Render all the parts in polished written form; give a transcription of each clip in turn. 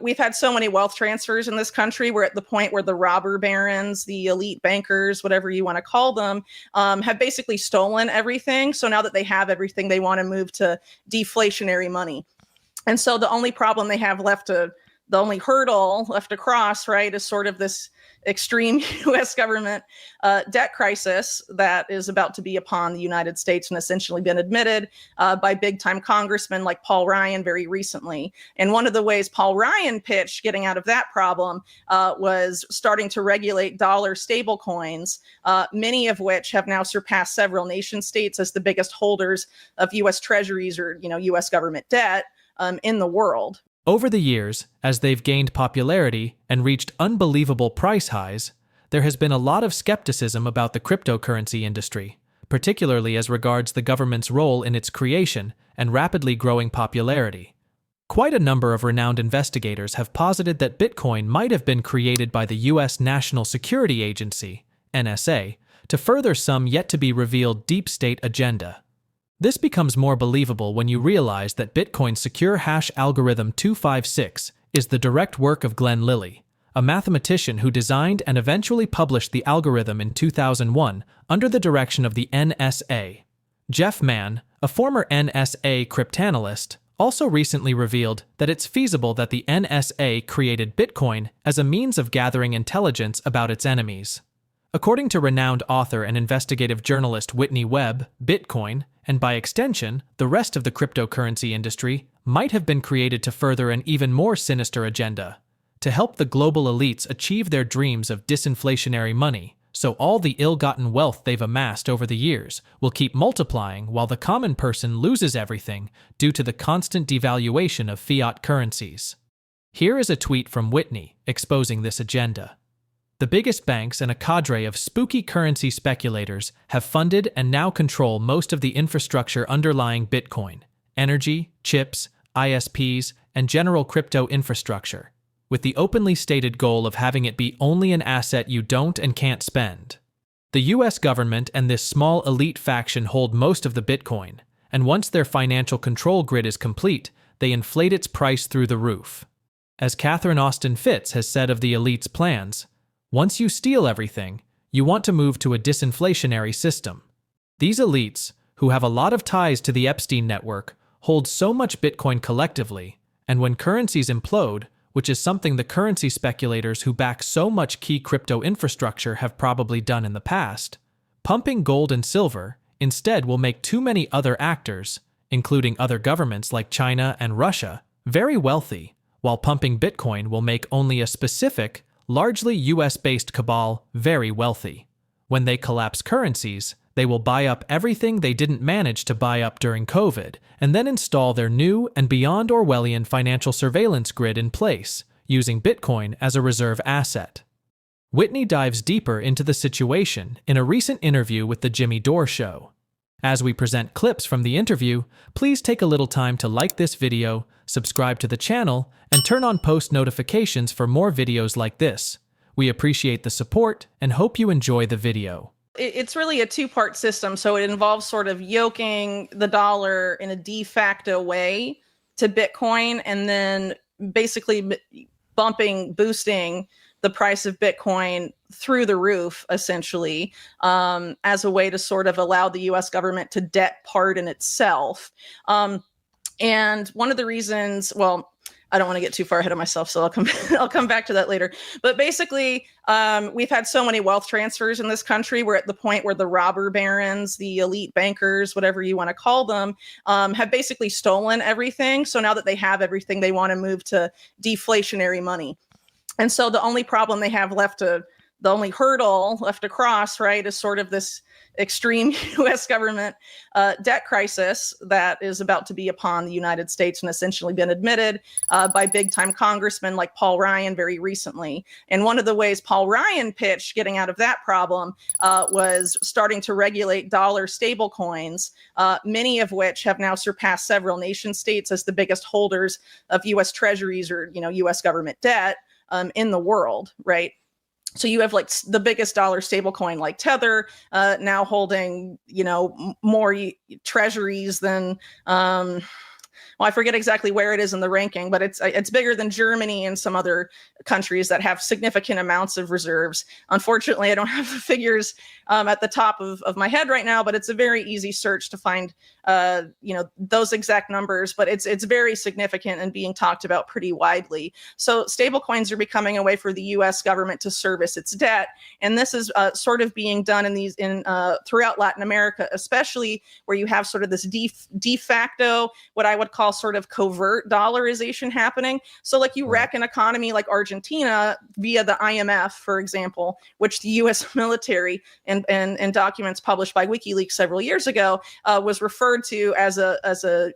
We've had so many wealth transfers in this country. We're at the point where the robber barons, the elite bankers, whatever you want to call them, have basically stolen everything. So now that they have everything, they want to move to deflationary money. And so the only problem they have left the only hurdle left to cross, right, is sort of this extreme U.S. government debt crisis that is about to be upon the United States and essentially been admitted by big-time congressmen like Paul Ryan very recently. And one of the ways Paul Ryan pitched getting out of that problem was starting to regulate dollar stablecoins, many of which have now surpassed several nation states as the biggest holders of U.S. treasuries or, U.S. government debt in the world. Over the years, as they've gained popularity and reached unbelievable price highs, there has been a lot of skepticism about the cryptocurrency industry, particularly as regards the government's role in its creation and rapidly growing popularity. Quite a number of renowned investigators have posited that Bitcoin might have been created by the U.S. National Security Agency, NSA, to further some yet-to-be-revealed deep state agenda. This becomes more believable when you realize that Bitcoin's secure hash algorithm 256 is the direct work of Glenn Lilly, a mathematician who designed and eventually published the algorithm in 2001 under the direction of the NSA. Jeff Mann, a former NSA cryptanalyst, also recently revealed that it's feasible that the NSA created Bitcoin as a means of gathering intelligence about its enemies. According to renowned author and investigative journalist Whitney Webb, Bitcoin, and by extension, the rest of the cryptocurrency industry, might have been created to further an even more sinister agenda, to help the global elites achieve their dreams of disinflationary money, so all the ill-gotten wealth they've amassed over the years will keep multiplying while the common person loses everything due to the constant devaluation of fiat currencies. Here is a tweet from Whitney exposing this agenda. The biggest banks and a cadre of spooky currency speculators have funded and now control most of the infrastructure underlying Bitcoin, energy, chips, ISPs, and general crypto infrastructure, with the openly stated goal of having it be only an asset you don't and can't spend. The US government and this small elite faction hold most of the Bitcoin, and once their financial control grid is complete, they inflate its price through the roof. As Catherine Austin Fitts has said of the elite's plans, once you steal everything, you want to move to a disinflationary system. These elites, who have a lot of ties to the Epstein network, hold so much Bitcoin collectively, and when currencies implode, which is something the currency speculators who back so much key crypto infrastructure have probably done in the past, pumping gold and silver instead will make too many other actors, including other governments like China and Russia, very wealthy, while pumping Bitcoin will make only a specific, largely US-based cabal very wealthy. When they collapse currencies, they will buy up everything they didn't manage to buy up during COVID, and then install their new and beyond Orwellian financial surveillance grid in place, using Bitcoin as a reserve asset. Whitney dives deeper into the situation in a recent interview with The Jimmy Dore Show. As we present clips from the interview, please take a little time to like this video, subscribe to the channel, and turn on post notifications for more videos like this. We appreciate the support and hope you enjoy the video. It's really a two-part system, so it involves sort of yoking the dollar in a de facto way to Bitcoin and then basically boosting the price of Bitcoin through the roof, essentially, as a way to sort of allow the U.S. government to debt pardon itself. And one of the reasons, well, I don't want to get too far ahead of myself, so I'll come back to that later. But basically, we've had so many wealth transfers in this country. We're at the point where the robber barons, the elite bankers, whatever you want to call them, have basically stolen everything. So now that they have everything, they want to move to deflationary money. And so the only problem they have left the only hurdle left to cross, right, is sort of this extreme U.S. government debt crisis that is about to be upon the United States and essentially been admitted by big-time congressmen like Paul Ryan very recently. And one of the ways Paul Ryan pitched getting out of that problem was starting to regulate dollar stablecoins, many of which have now surpassed several nation states as the biggest holders of U.S. treasuries or, U.S. government debt in the world, right? So you have like the biggest dollar stablecoin like Tether now holding, more treasuries than well, I forget exactly where it is in the ranking, but it's bigger than Germany and some other countries that have significant amounts of reserves. Unfortunately, I don't have the figures at the top of my head right now, but it's a very easy search to find those exact numbers. But it's very significant and being talked about pretty widely. So stablecoins are becoming a way for the U.S. government to service its debt, and this is sort of being done throughout Latin America, especially where you have sort of this de facto, what I would call sort of covert dollarization happening. So like you wreck an economy like Argentina via the IMF, for example, which the U.S. military and documents published by WikiLeaks several years ago was referred to as a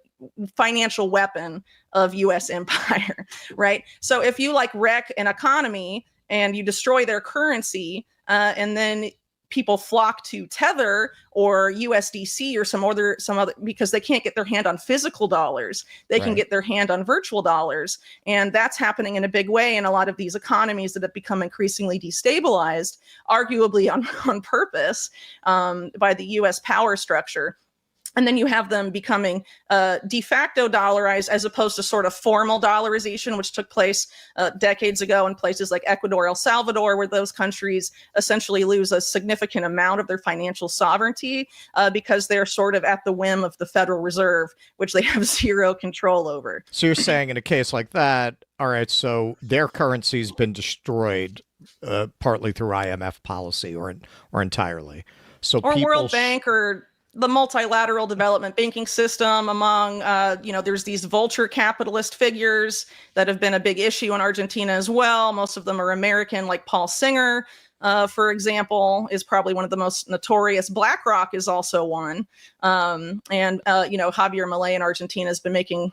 financial weapon of U.S. empire, right? So if you like wreck an economy and you destroy their currency, and then people flock to Tether or USDC or some other, because they can't get their hand on physical dollars. They can get their hand on virtual dollars. And that's happening in a big way in a lot of these economies that have become increasingly destabilized, arguably on purpose, by the US power structure. And then you have them becoming de facto dollarized as opposed to sort of formal dollarization, which took place decades ago in places like Ecuador, El Salvador, where those countries essentially lose a significant amount of their financial sovereignty because they're sort of at the whim of the Federal Reserve, which they have zero control over. So you're saying in a case like that, all right, so their currency's been destroyed partly through IMF policy or entirely. So or World Bank or the multilateral development banking system among, there's these vulture capitalist figures that have been a big issue in Argentina as well. Most of them are American, like Paul Singer, for example, is probably one of the most notorious. BlackRock is also one. And Javier Milei in Argentina has been making,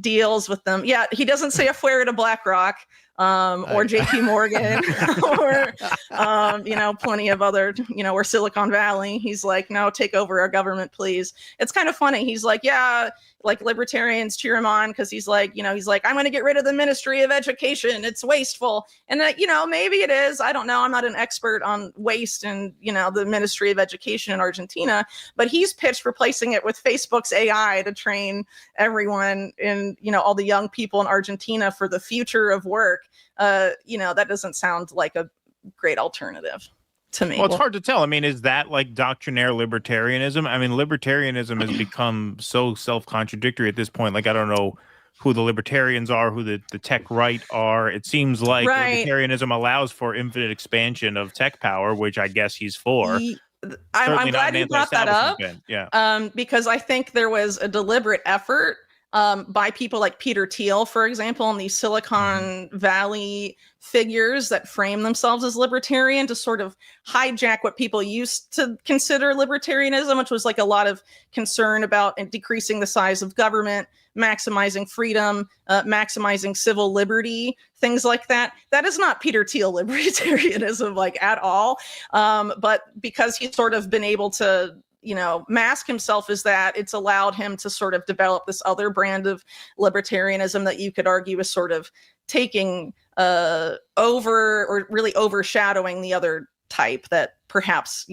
deals with them. Yeah, he doesn't say afuera to BlackRock. Or JP Morgan or, plenty of other, or Silicon Valley. He's like, no, take over our government, please. It's kind of funny. He's like, yeah, like libertarians cheer him on because he's like, I'm going to get rid of the Ministry of Education. It's wasteful. And that, maybe it is. I don't know. I'm not an expert on waste and, the Ministry of Education in Argentina, but he's pitched replacing it with Facebook's AI to train everyone in, all the young people in Argentina for the future of work. That doesn't sound like a great alternative to me. Well, it's hard to tell. I mean, is that like doctrinaire libertarianism? I mean, libertarianism has become so self-contradictory at this point. Like, I don't know who the libertarians are, who the tech right are. It seems like libertarianism allows for infinite expansion of tech power, which I guess he's for. I'm glad you brought that up. Because I think there was a deliberate effort by people like Peter Thiel, for example, and these Silicon Valley figures that frame themselves as libertarian to sort of hijack what people used to consider libertarianism, which was like a lot of concern about decreasing the size of government, maximizing freedom, maximizing civil liberty, things like that. That is not Peter Thiel libertarianism, like at all. But because he's sort of been able to mask himself as that, it's allowed him to sort of develop this other brand of libertarianism that you could argue is sort of taking over or really overshadowing the other type that perhaps,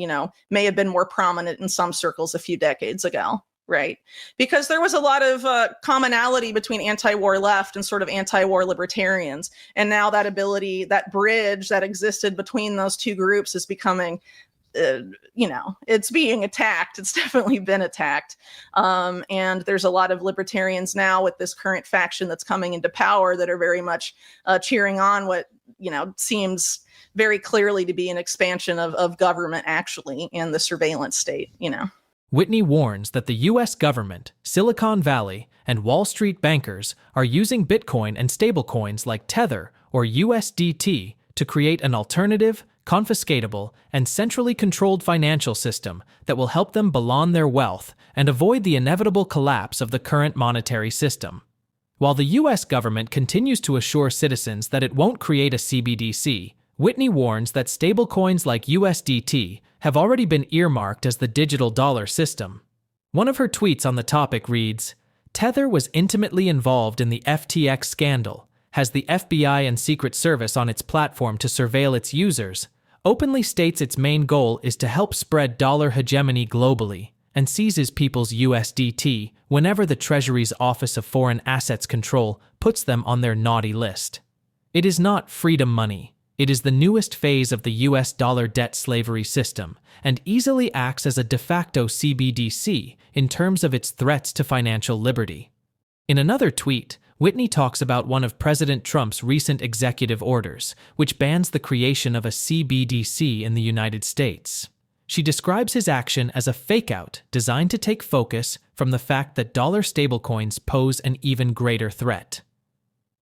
may have been more prominent in some circles a few decades ago. Right. Because there was a lot of commonality between anti-war left and sort of anti-war libertarians. And now that ability, that bridge that existed between those two groups is becoming it's being attacked. It's definitely been attacked. And there's a lot of libertarians now with this current faction that's coming into power that are very much cheering on what, seems very clearly to be an expansion of government actually and the surveillance state, Whitney warns that the U.S. government, Silicon Valley, and Wall Street bankers are using Bitcoin and stablecoins like Tether or USDT to create an alternative, confiscatable, and centrally controlled financial system that will help them ballon their wealth and avoid the inevitable collapse of the current monetary system. While the U.S. government continues to assure citizens that it won't create a CBDC, Whitney warns that stablecoins like USDT have already been earmarked as the digital dollar system. One of her tweets on the topic reads, "Tether was intimately involved in the FTX scandal, has the FBI and Secret Service on its platform to surveil its users, openly states its main goal is to help spread dollar hegemony globally, and seizes people's USDT whenever the Treasury's Office of Foreign Assets Control puts them on their naughty list. It is not freedom money. It is the newest phase of the US dollar debt slavery system and easily acts as a de facto CBDC in terms of its threats to financial liberty. In another tweet, Whitney talks about one of President Trump's recent executive orders, which bans the creation of a CBDC in the United States. She describes his action as a fake-out designed to take focus from the fact that dollar stablecoins pose an even greater threat.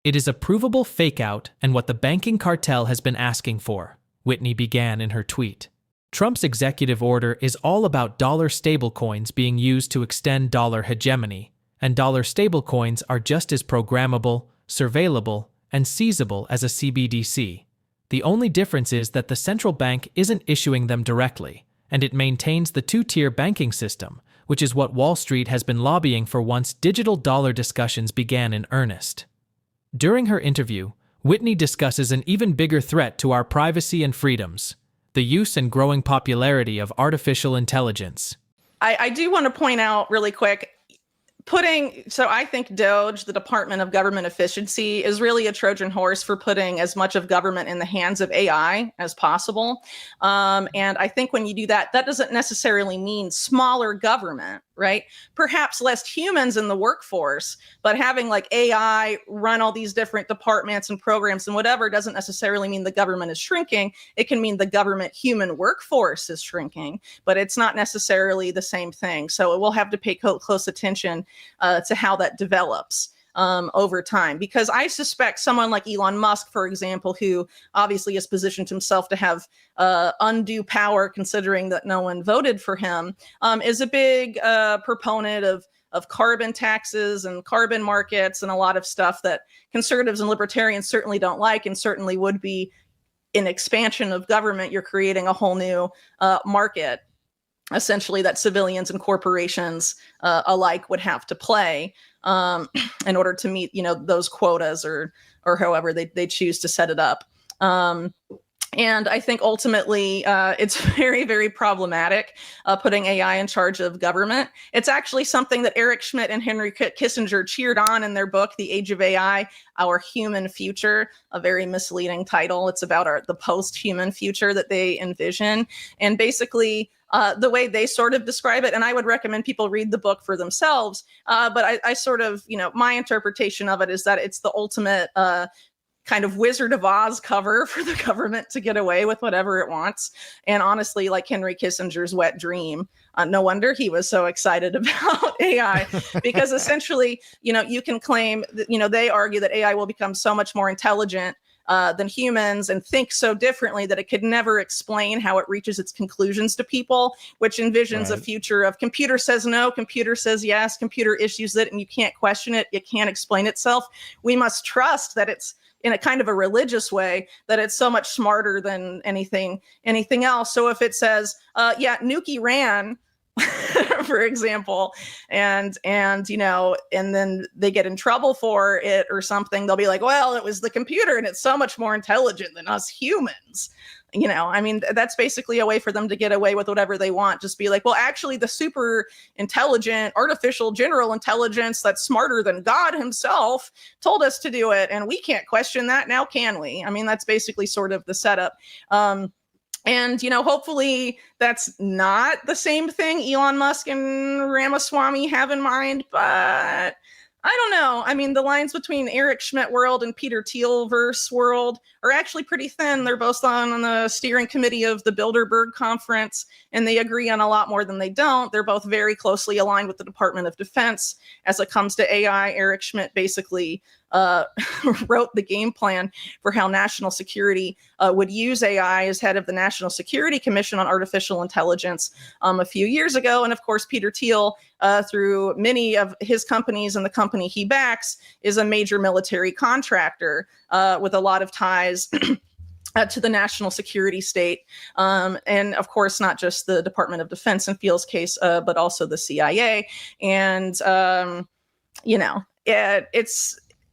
It is a provable fake-out and what the banking cartel has been asking for, Whitney began in her tweet. Trump's executive order is all about dollar stablecoins being used to extend dollar hegemony, and dollar stablecoins are just as programmable, surveillable, and seizable as a CBDC. The only difference is that the central bank isn't issuing them directly, and it maintains the two-tier banking system, which is what Wall Street has been lobbying for once digital dollar discussions began in earnest. During her interview, Whitney discusses an even bigger threat to our privacy and freedoms: the use and growing popularity of artificial intelligence. I do want to point out really quick, so I think DOGE, the Department of Government Efficiency, is really a Trojan horse for putting as much of government in the hands of AI as possible. And I think when you do that, that doesn't necessarily mean smaller government, right? Perhaps less humans in the workforce, but having like AI run all these different departments and programs and whatever doesn't necessarily mean the government is shrinking. It can mean the government human workforce is shrinking, but it's not necessarily the same thing. So we'll have to pay close attention to how that develops over time, because I suspect someone like Elon Musk, for example, who obviously has positioned himself to have undue power, considering that no one voted for him, is a big proponent of carbon taxes and carbon markets and a lot of stuff that conservatives and libertarians certainly don't like, and certainly would be an expansion of government. You're creating a whole new market, essentially, that civilians and corporations alike would have to play in order to meet, those quotas or however they choose to set it up. And I think ultimately it's very, very problematic putting AI in charge of government. It's actually something that Eric Schmidt and Henry Kissinger cheered on in their book, The Age of AI, Our Human Future, a very misleading title. It's about the post-human future that they envision. And basically, the way they sort of describe it, and I would recommend people read the book for themselves, but I sort of, my interpretation of it is that it's the ultimate kind of Wizard of Oz cover for the government to get away with whatever it wants. And honestly, like Henry Kissinger's wet dream, no wonder he was so excited about AI, because essentially, you can claim that, they argue that AI will become so much more intelligent than humans and think so differently that it could never explain how it reaches its conclusions to people, which envisions a future of computer says no, computer says yes, computer issues it, and you can't question it, it can't explain itself. We must trust that it's, in a kind of a religious way, that it's so much smarter than anything else. So if it says, Nuki ran, for example, and then they get in trouble for it or something, they'll be like, well, it was the computer and it's so much more intelligent than us humans. That's basically a way for them to get away with whatever they want. Just be like, well, actually the super intelligent artificial general intelligence that's smarter than God himself told us to do it, and we can't question that now, can we? That's basically sort of the setup. And, hopefully that's not the same thing Elon Musk and Ramaswamy have in mind, but I don't know. The lines between Eric Schmidt world and Peter Thiel verse world are actually pretty thin. They're both on the steering committee of the Bilderberg Conference, and they agree on a lot more than they don't. They're both very closely aligned with the Department of Defense as it comes to AI. Eric Schmidt basically wrote the game plan for how national security would use AI as head of the National Security Commission on Artificial Intelligence a few years ago. And of course, Peter Thiel, through many of his companies and the company he backs, is a major military contractor with a lot of ties to the national security state. And of course, not just the Department of Defense in Thiel's case, but also the CIA. And,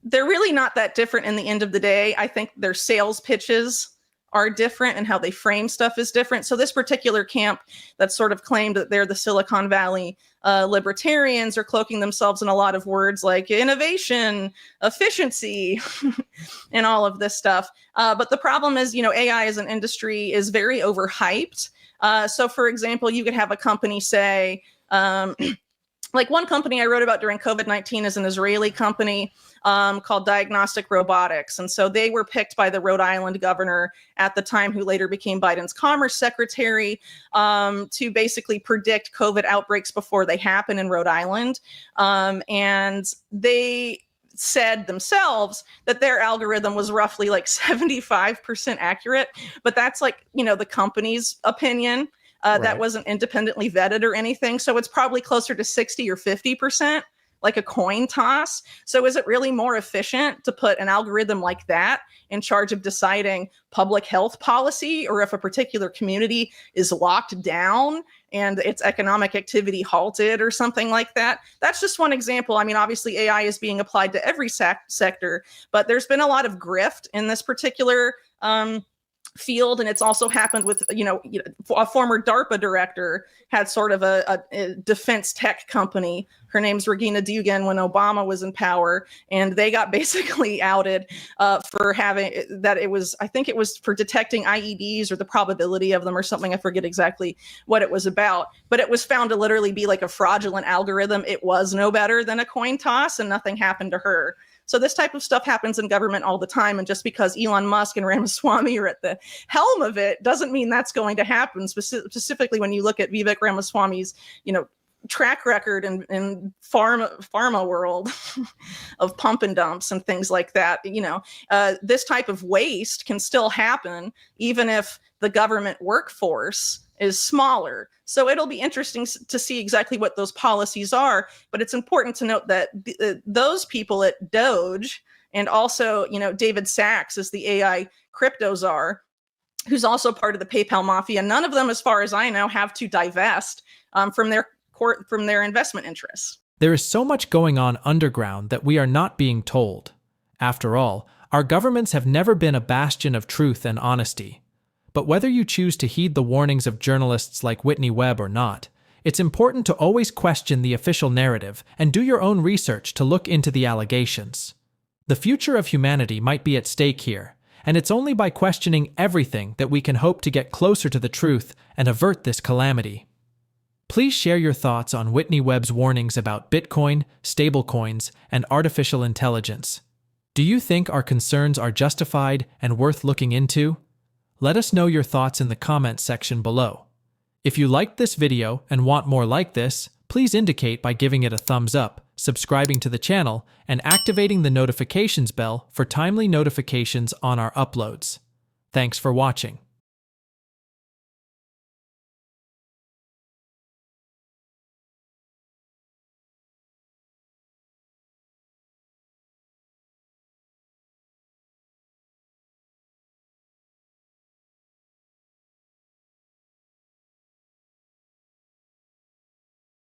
they're really not that different in the end of the day. I think their sales pitches are different and how they frame stuff is different. So this particular camp that sort of claimed that they're the Silicon Valley libertarians are cloaking themselves in a lot of words like innovation, efficiency, and all of this stuff. But the problem is, AI as an industry is very overhyped. So for example, you could have a company say, like one company I wrote about during COVID-19 is an Israeli company called Diagnostic Robotics. And so they were picked by the Rhode Island governor at the time, who later became Biden's commerce secretary, to basically predict COVID outbreaks before they happen in Rhode Island. And they said themselves that their algorithm was roughly like 75% accurate, but that's like, the company's opinion. That wasn't independently vetted or anything. So it's probably closer to 60 or 50%, like a coin toss. So is it really more efficient to put an algorithm like that in charge of deciding public health policy, or if a particular community is locked down and its economic activity halted or something like that? That's just one example. I mean, obviously AI is being applied to every sector, but there's been a lot of grift in this particular field, and it's also happened with a former DARPA director had sort of a defense tech company. Her name's Regina Dugan when Obama was in power, and they got basically outed for having that. I think it was for detecting IEDs or the probability of them or something. I forget exactly what it was about, but it was found to literally be like a fraudulent algorithm. It was no better than a coin toss, and nothing happened to her. So this type of stuff happens in government all the time. And just because Elon Musk and Ramaswamy are at the helm of it doesn't mean that's going to happen. Specifically, when you look at Vivek Ramaswamy's, track record in pharma world of pump and dumps and things like that, this type of waste can still happen even if the government workforce is smaller. So it'll be interesting to see exactly what those policies are. But it's important to note that those people at Doge, and also, David Sachs is the AI crypto czar, who's also part of the PayPal mafia. None of them, as far as I know, have to divest from their investment interests. There is so much going on underground that we are not being told. After all, our governments have never been a bastion of truth and honesty. But whether you choose to heed the warnings of journalists like Whitney Webb or not, it's important to always question the official narrative and do your own research to look into the allegations. The future of humanity might be at stake here, and it's only by questioning everything that we can hope to get closer to the truth and avert this calamity. Please share your thoughts on Whitney Webb's warnings about Bitcoin, stablecoins, and artificial intelligence. Do you think our concerns are justified and worth looking into? Let us know your thoughts in the comments section below. If you liked this video and want more like this, please indicate by giving it a thumbs up, subscribing to the channel, and activating the notifications bell for timely notifications on our uploads. Thanks for watching.